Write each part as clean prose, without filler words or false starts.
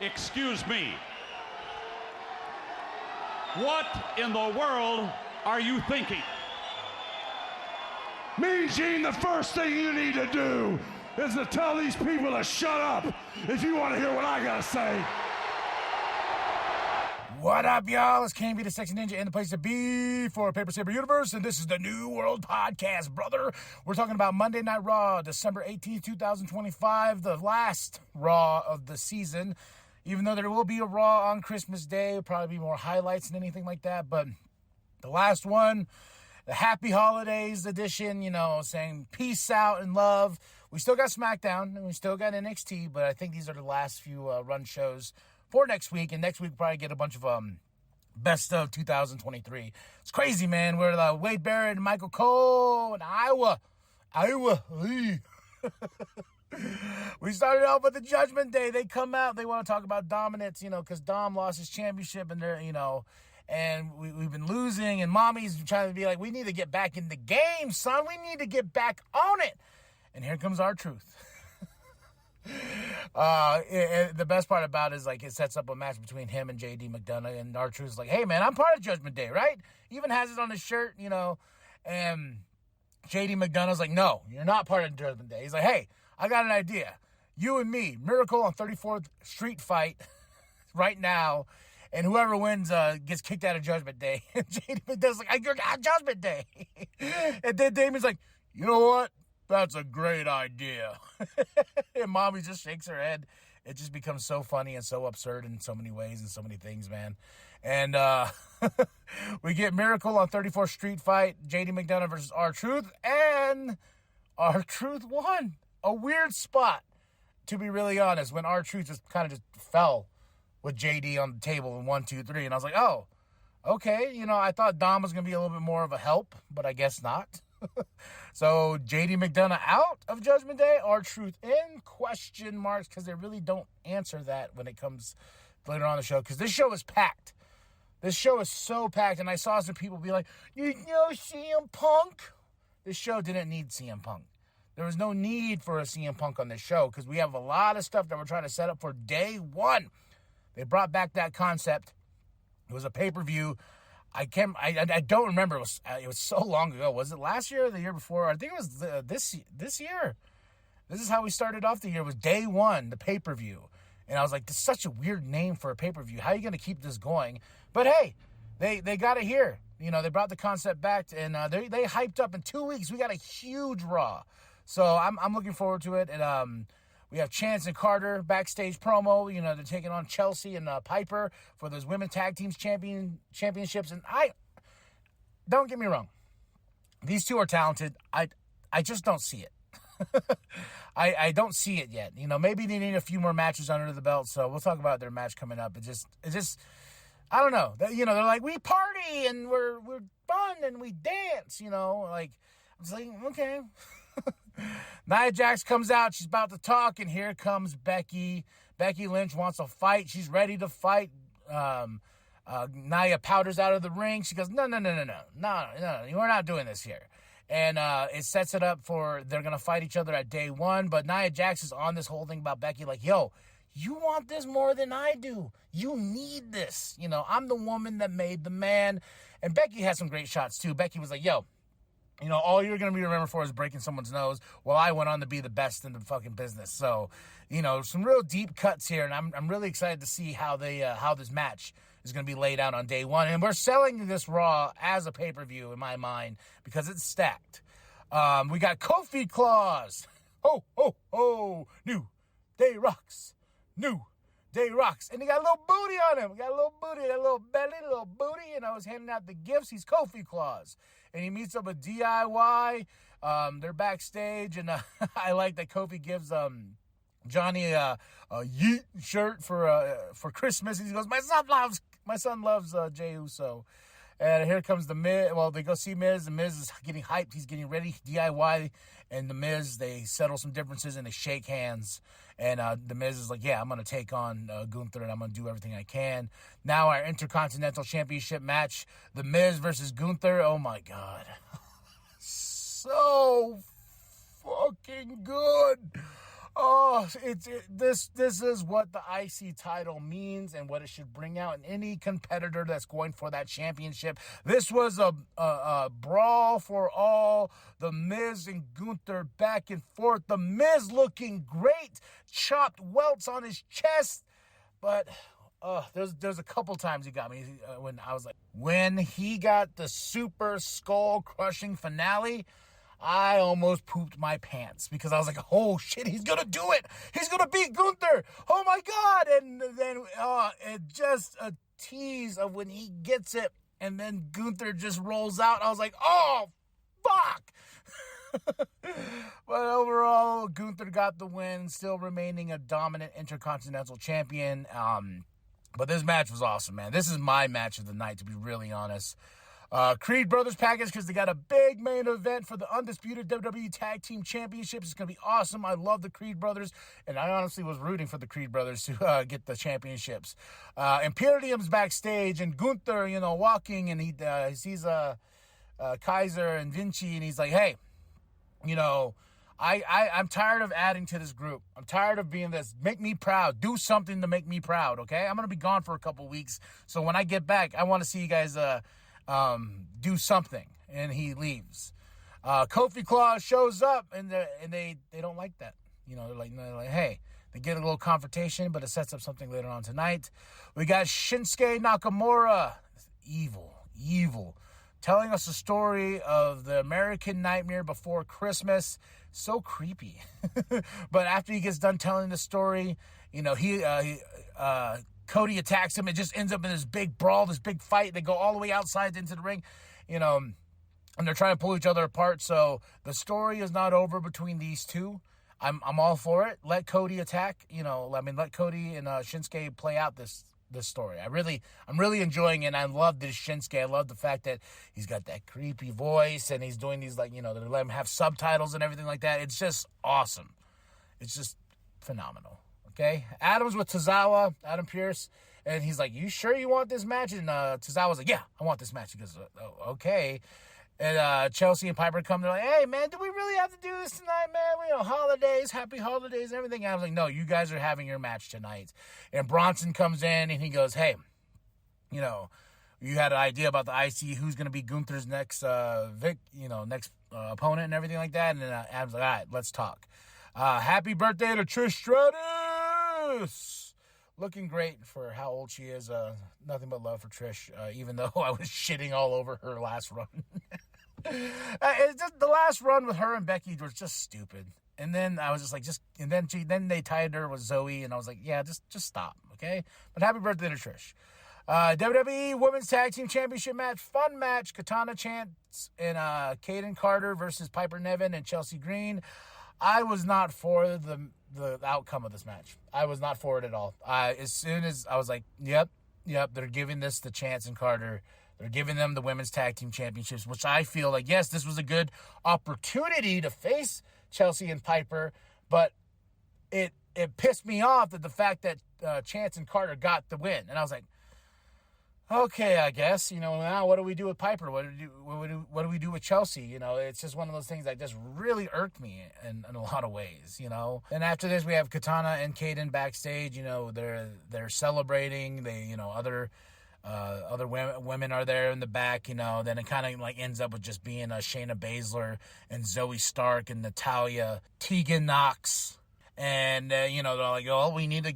Excuse me. What in the world are you thinking? Mean Gene, the first thing you need to do is to tell these people to shut up if you want to hear what I gotta say. What up, y'all? It's King B, the Sexy Ninja, and the place to be for Paper Saber Universe, and this is the New World Podcast, brother. We're talking about Monday Night Raw, December 18th, 2025, the last Raw of the season. Even though there will be a Raw on Christmas Day, it'll probably be more highlights than anything like that, but the last one, the Happy Holidays edition, you know, saying peace out and love. We still got SmackDown, and we still got NXT, but I think these are the last few run shows for next week, and next week we'll probably get a bunch of best of 2023. It's crazy, man. We're Wade Barrett and Michael Cole in Iowa. We started off with the Judgment Day. They come out, they want to talk about dominance, you know, because Dom lost his championship, and they're, you know, and we've been losing, and Mommy's trying to be like, we need to get back in the game, son. We need to get back on it. And here comes R-Truth. The best part about it is, like, it sets up a match between him and JD McDonough, and R-Truth is like, hey, man, I'm part of Judgment Day, right? He even has it on his shirt, you know, and JD McDonough's like, no, you're not part of Judgment Day. He's like, hey, I got an idea. You and me, Miracle on 34th Street fight right now, and whoever wins gets kicked out of Judgment Day. And JD McDonough's like, you're not Judgment Day. And then Damon's like, you know what? That's a great idea. And Mommy just shakes her head. It just becomes so funny and so absurd in so many ways and so many things, man. And we get Miracle on 34th Street fight, JD McDonough versus R-Truth, and R-Truth won. A weird spot, to be really honest, when R-Truth just kind of just fell with JD on the table in 1, 2, 3. And I was like, oh, okay. You know, I thought Dom was going to be a little bit more of a help, but I guess not. So JD McDonough out of Judgment Day, R-Truth in, question marks, because they really don't answer that when it comes later on the show, because this show is packed. This show is so packed, and I saw some people be like, you know CM Punk? This show didn't need CM Punk. There was no need for a CM Punk on this show, because we have a lot of stuff that we're trying to set up for day one. They brought back that concept. It was a pay-per-view. I don't remember. It was so long ago. Was it last year or the year before? I think it was this year. This is how we started off the year. It was day one, the pay-per-view. And I was like, this is such a weird name for a pay-per-view. How are you going to keep this going? But hey, they got it here. You know, they brought the concept back, and they hyped up in 2 weeks. We got a huge Raw. So I'm looking forward to it. And we have Chance and Carter backstage promo. You know, they're taking on Chelsea and Piper for those women tag teams championships. And don't get me wrong, these two are talented. I just don't see it. I don't see it yet. You know, maybe they need a few more matches under the belt. So we'll talk about their match coming up. It's just I don't know. You know, they're like, we party and we're fun and we dance. You know, like I was like, okay. Nia Jax comes out. She's about to talk, and here comes Becky. Becky Lynch wants a fight. She's ready to fight. Nia powders out of the ring. She goes, no, we're not doing this here. And it sets it up for they're going to fight each other at day one. But Nia Jax is on this whole thing about Becky, like, yo, you want this more than I do. You need this. You know, I'm the woman that made the man. And Becky had some great shots, too. Becky was like, yo, you know, all you're going to be remembered for is breaking someone's nose. Well, I went on to be the best in the fucking business. So, you know, some real deep cuts here. And I'm really excited to see how this match is going to be laid out on day one. And we're selling this Raw as a pay-per-view in my mind because it's stacked. We got Kofi Claus. Ho, ho, ho. New Day Rocks. New Day Rocks. And he got a little booty on him. Got a little booty, a little belly, a little booty. And I was handing out the gifts. He's Kofi Claus. And he meets up with DIY. They're backstage. And I like that Kofi gives Johnny a Yeet shirt for Christmas. And he goes, my son loves Jey Uso. And here comes the Miz. Well, they go see Miz. The Miz is getting hyped. He's getting ready. DIY and the Miz, they settle some differences and they shake hands. And the Miz is like, yeah, I'm going to take on Gunther and I'm going to do everything I can. Now our Intercontinental Championship match, the Miz versus Gunther. Oh, my God. So fucking good. Oh, this is what the IC title means and what it should bring out in any competitor that's going for that championship. This was a brawl for all. The Miz and Gunther back and forth. The Miz looking great, chopped welts on his chest, but there's a couple times he got me when I was like, when he got the super skull crushing finale, I almost pooped my pants because I was like, oh shit, he's gonna do it. He's gonna beat Gunther. Oh my God. And then it just a tease of when he gets it and then Gunther just rolls out. I was like, oh, fuck. But overall, Gunther got the win, still remaining a dominant Intercontinental Champion. But this match was awesome, man. This is my match of the night, to be really honest. Creed Brothers package because they got a big main event for the undisputed WWE Tag Team Championships. It's going to be awesome. I love the Creed Brothers, and I honestly was rooting for the Creed Brothers to get the championships. Imperium's backstage, and Gunther, walking, and he sees Kaiser and Vinci, and he's like, hey, I'm tired of adding to this group. I'm tired of being this. Make me proud. Do something to make me proud, okay? I'm going to be gone for a couple weeks, so when I get back, I want to see you guys do something. And he leaves. Kofi Claus shows up, and they don't like that. They're like, hey, they get a little confrontation, but it sets up something later on tonight. We got Shinsuke Nakamura, evil, telling us the story of the American Nightmare before Christmas. So creepy. But after he gets done telling the story, Cody attacks him. It just ends up in this big brawl, this big fight. They go all the way outside into the ring, and they're trying to pull each other apart. So the story is not over between these two. I'm all for it. Let Cody attack. Let Cody and Shinsuke play out this story. I'm really enjoying it. And I love this Shinsuke. I love the fact that he's got that creepy voice and he's doing these they let him have subtitles and everything like that. It's just awesome. It's just phenomenal. Okay, Adam's with Tozawa, Adam Pearce, and he's like, you sure you want this match? And Tozawa's like, yeah, I want this match. He goes, okay. And Chelsea and Piper come, they're like, hey, man, do we really have to do this tonight, man? Holidays, happy holidays, and everything. And I was like, no, you guys are having your match tonight. And Bronson comes in, and he goes, hey, you had an idea about the IC, who's going to be Gunther's next opponent and everything like that. And then Adam's like, all right, let's talk. Happy birthday to Trish Stratus. Looking great for how old she is. Nothing but love for Trish, even though I was shitting all over her last run. It's just the last run with her and Becky was just stupid. And then I was just like, then they tied her with Zoe, and I was like, yeah, just stop, okay? But happy birthday to Trish. WWE Women's Tag Team Championship match, fun match. Katana Chance and Kaden Carter versus Piper Niven and Chelsea Green. I was not for the outcome of this match. I was not for it at all. As soon as I was like, yep, they're giving this to Chance and Carter. They're giving them the Women's Tag Team Championships, which I feel like, yes, this was a good opportunity to face Chelsea and Piper, but it pissed me off that the fact that Chance and Carter got the win. And I was like, okay, I guess, now what do we do with Piper? What do we do with Chelsea? It's just one of those things that just really irked me in a lot of ways, And after this, we have Katana and Kaden backstage. They're celebrating. They, other women are there in the back. Then it kind of ends up with just being Shayna Baszler and Zoe Stark and Natalya, Tegan Knox. And they're like, oh, they need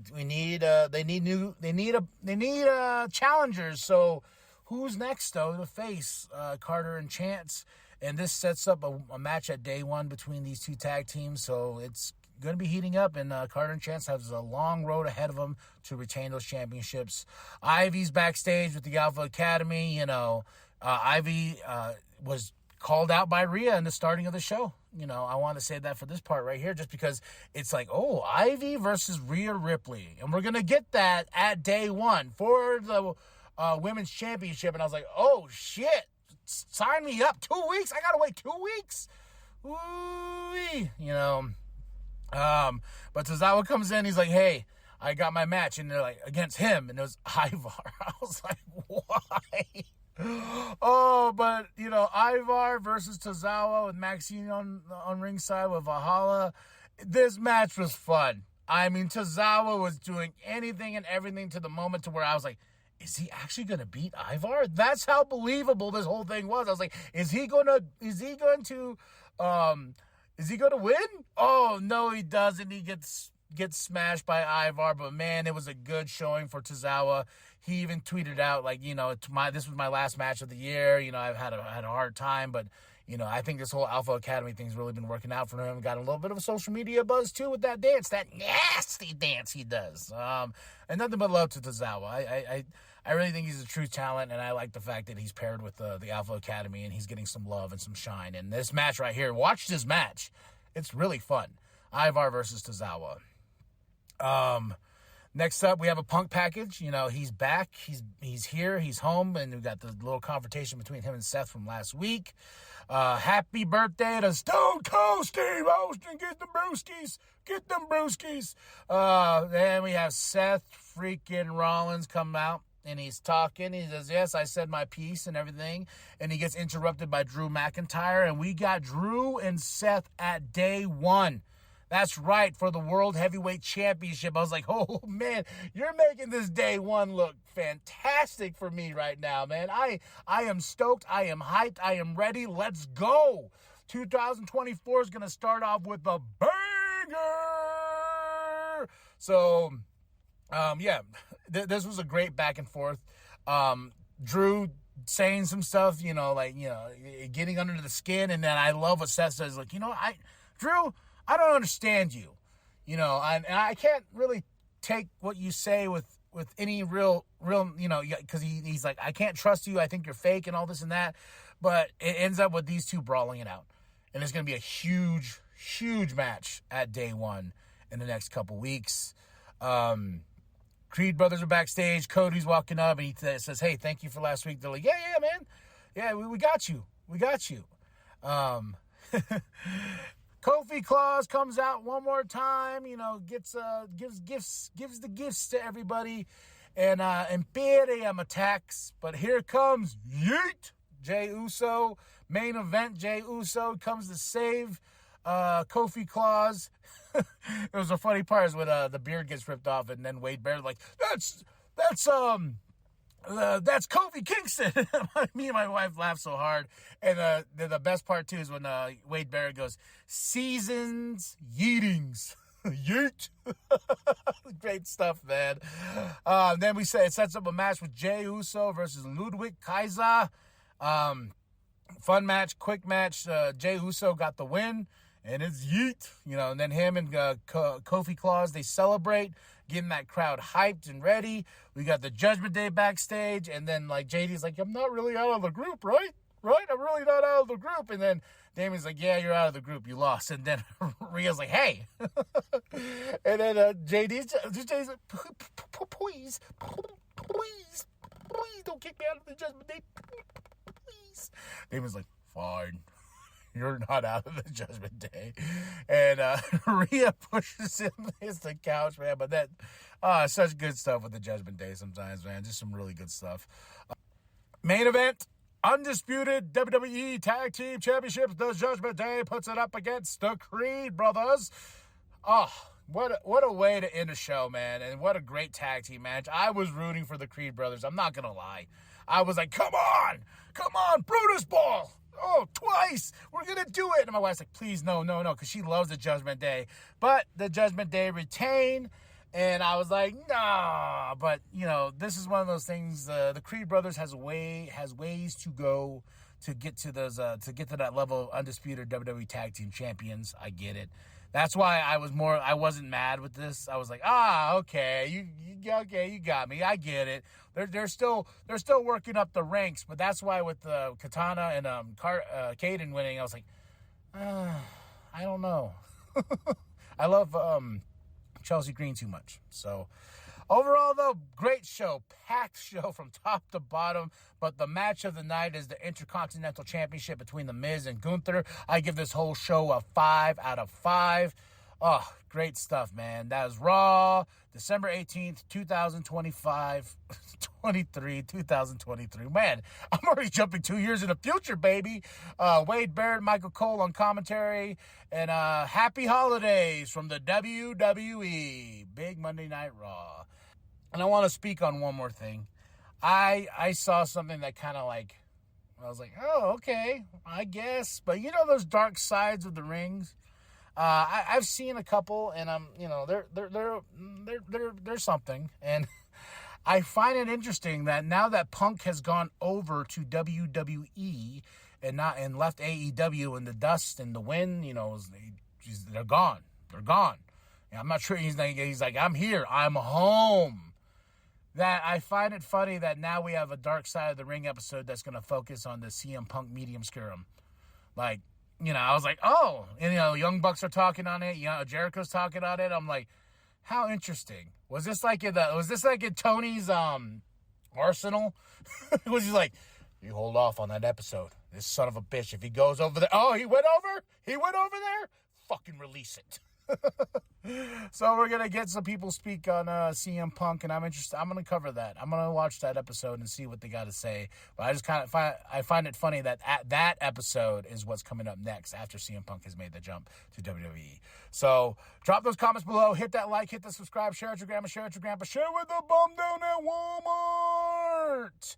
challengers. So who's next though to face Carter and Chance? And this sets up a match at day one between these two tag teams. So it's going to be heating up, and Carter and Chance have a long road ahead of them to retain those championships. Ivy's backstage with the Alpha Academy. Ivy was called out by Rhea in the starting of the show. I want to say that for this part right here, just because it's like, oh, Ivy versus Rhea Ripley. And we're going to get that at day one for the women's championship. And I was like, oh, shit, sign me up. 2 weeks? I got to wait 2 weeks? Ooh-wee. But Tozawa comes in, he's like, hey, I got my match. And they're like, against him. And it was Ivar. I was like, why? Oh, but, Ivar versus Tozawa with Maxine on ringside with Valhalla this match was fun. I mean, Tozawa was doing anything and everything to the moment to where I was like, is he actually going to beat Ivar? That's how believable this whole thing was. I was like, is he going to win? Oh, no, he doesn't. He gets smashed by Ivar, but man, it was a good showing for Tozawa. He even tweeted out, like, this was my last match of the year. I've had a hard time, but I think this whole Alpha Academy thing's really been working out for him. Got a little bit of a social media buzz, too, with that dance, that nasty dance he does. And nothing but love to Tozawa. I really think he's a true talent, and I like the fact that he's paired with the Alpha Academy, and he's getting some love and some shine. And this match right here, watch this match. It's really fun. Ivar versus Tozawa. Next up, we have a Punk package. He's back. He's here. He's home, and we got the little confrontation between him and Seth from last week. Happy birthday to Stone Cold Steve Austin. Get them brewskis. Get them brewskis. Then we have Seth freaking Rollins come out, and he's talking. He says, yes, I said my piece and everything. And he gets interrupted by Drew McIntyre, and we got Drew and Seth at day one. That's right, for the World Heavyweight Championship. I was like, oh, man, you're making this day one look fantastic for me right now, man. I am stoked. I am hyped. I am ready. Let's go. 2024 is going to start off with a banger. So, this was a great back and forth. Drew saying some stuff, getting under the skin. And then I love what Seth says, like, Drew, I don't understand you, and I can't really take what you say with any real, because he's like, I can't trust you. I think you're fake and all this and that. But it ends up with these two brawling it out. And it's going to be a huge, huge match at day one in the next couple weeks. Creed brothers are backstage. Cody's walking up and he says, hey, thank you for last week. They're like, yeah, man. Yeah, we got you. We got you. Kofi Claus comes out one more time, gives the gifts to everybody, and Imperium attacks. But here comes Yeet, Jey Uso, main event. Jey Uso comes to save Kofi Claus. It was a funny part is when the beard gets ripped off, and then Wade Barrett's like, that's Kofi Kingston. Me and my wife laughed so hard. And the best part, too, is when Wade Barrett goes, Seasons Yeetings. Yeet. Great stuff, man. Then it sets up a match with Jey Uso versus Ludwig Kaiser. Fun match, quick match. Jey Uso got the win. And it's yeet, and then him and Kofi Claus, they celebrate, getting that crowd hyped and ready. We got the Judgment Day backstage, and then, JD's like, I'm not really out of the group, right? Right? I'm really not out of the group. And then Damien's like, yeah, you're out of the group. You lost. And then Rhea's like, hey. And then JD's like, please don't kick me out of the Judgment Day. Please. Damien's like, fine. You're not out of the Judgment Day. And Rhea pushes him against the couch, man. But that, such good stuff with the Judgment Day sometimes, man. Just some really good stuff. Main event, undisputed WWE Tag Team Championships. The Judgment Day puts it up against the Creed brothers. Oh, what a way to end a show, man. And what a great tag team match. I was rooting for the Creed brothers. I'm not going to lie. I was like, come on, Brutus Ball. Oh, twice. We're going to do it. And my wife's like, please, no, because she loves the Judgment Day. But the Judgment Day retain. And I was like, nah. But, this is one of those things. The Creed brothers has ways to go to get to that level of undisputed WWE Tag Team Champions. I get it. That's why I wasn't mad with this. I was like, okay, you got me. I get it. They're still working up the ranks, but that's why with Katana and Caden winning, I was like, I don't know. I love Chelsea Green too much. So overall, though, great show, packed show from top to bottom. But the match of the night is the Intercontinental Championship between The Miz and Gunther. I give this whole show a 5 out of 5. Oh, great stuff, man. That was Raw, December 18th, 2025. 2023. Man, I'm already jumping 2 years in the future, baby. Wade Barrett, Michael Cole on commentary, and happy holidays from the WWE. Big Monday Night Raw. And I want to speak on one more thing. I saw something that kind of like, I was like, oh, okay, I guess. But you know those dark sides of the rings? I've seen a couple, and they're something. And I find it interesting that now that Punk has gone over to WWE and left AEW in the dust and the wind, they're gone. They're gone. I'm not sure he's like, I'm here. I'm home. That I find it funny that now we have a Dark Side of the Ring episode that's going to focus on the CM Punk medium serum. Like, I was like, oh, and, Young Bucks are talking on it. Jericho's talking on it. I'm like, how interesting. Was this like in Tony's arsenal? Was he like, you hold off on that episode. This son of a bitch, if he goes over there, oh, he went over there? Fucking release it. So we're going to get some people speak on CM Punk, and I'm interested. I'm going to cover that. I'm going to watch that episode and see what they got to say. But I just find it funny that that episode is what's coming up next after CM Punk has made the jump to WWE. So drop those comments below. Hit that like, hit the subscribe, share it with your grandma, share it with your grandpa, share it with the bum down at Walmart.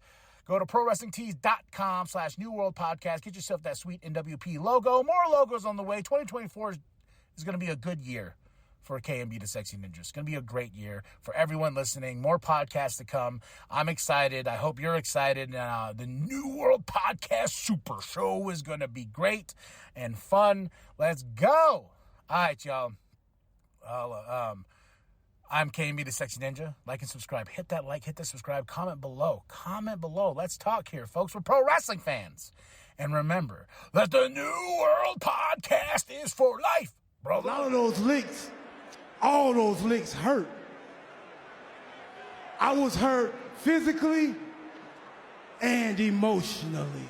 Go to ProWrestlingTees.com/New World Podcast. Get yourself that sweet nWp logo. More logos on the way. 2024 is going to be a good year for KMB the Sexy Ninja. It's going to be a great year for everyone listening. More podcasts to come. I'm excited. I hope you're excited. The New World Podcast Super Show is going to be great and fun. Let's go. All right, y'all. I'm KMB the Sexy Ninja. Like and subscribe. Hit that like, hit the subscribe. Comment below. Let's talk here, folks. We're pro wrestling fans. And remember that the New World Podcast is for life, brother. A lot of those links, all those links hurt. I was hurt physically and emotionally.